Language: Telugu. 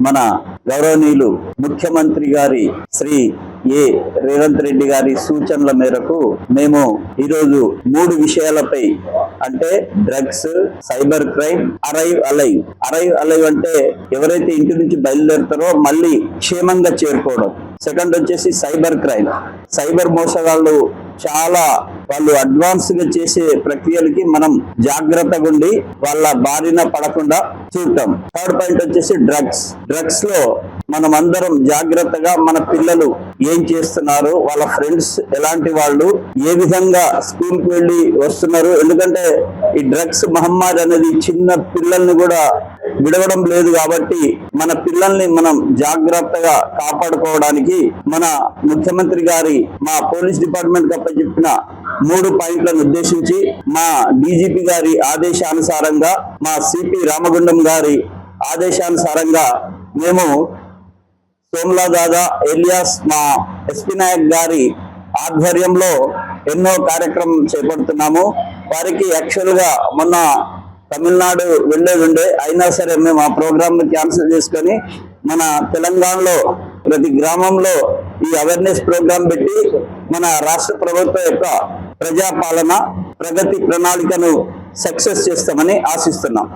మన గౌరవనీయులు ముఖ్యమంత్రి గారి శ్రీ ఏ రేవంత్ రెడ్డి గారి సూచనల మేరకు మేము ఈరోజు 3 విషయాలపై అంటే drugs, cyber crime, arrive alive అంటే ఎవరైతే ఇంటి నుంచి బయలుదేరుతారో మళ్ళీ క్షేమంగా చేరుకోవడం. సెకండ్ వచ్చేసి సైబర్ క్రైమ్, సైబర్ మోసగాళ్ళు చాలా వాళ్ళు అడ్వాన్స్ గా చేసే ప్రక్రియలకి మనం జాగ్రత్తగా ఉండి వాళ్ళ బారిన పడకుండా చూడటం. థర్డ్ పాయింట్ వచ్చేసి డ్రగ్స్ లో మనం అందరం జాగ్రత్తగా మన పిల్లలు ఏం చేస్తున్నారు, వాళ్ళ ఫ్రెండ్స్ ఎలాంటి వాళ్ళు, ఏ విధంగా స్కూల్ కి వెళ్ళి వస్తున్నారు. ఎందుకంటే ఈ డ్రగ్స్ మహమ్మారి అనేది చిన్న పిల్లల్ని కూడా విడవడం లేదు కాబట్టి మన పిల్లల్ని మనం జాగ్రత్తగా కాపాడుకోవడానికి మన ముఖ్యమంత్రి గారి మా పోలీస్ డిపార్ట్మెంట్ చెప్పిన 3 పాయింట్లను ఉద్దేశించి మా డీజీపీ గారి ఆదేశానుసారంగా, మా సిపి రామగుండం గారి ఆదేశానుసారంగా మేము సోమ్లా దాదా ఎలియాస్ మా ఎస్పీ నాయక్ గారి ఆధ్వర్యంలో ఎన్నో కార్యక్రమం చేపడుతున్నాము. వారికి యాక్చువల్ గా మొన్న తమిళనాడు ఉండే అయినా సరే మేము ఆ ప్రోగ్రామ్ ని క్యాన్సిల్ చేసుకొని మన తెలంగాణలో ప్రతి గ్రామంలో ఈ అవేర్నెస్ ప్రోగ్రాం పెట్టి మన రాష్ట్ర ప్రభుత్వం యొక్క ప్రజాపాలన ప్రగతి ప్రణాళికను సక్సెస్ చేస్తామని ఆశిస్తున్నాం.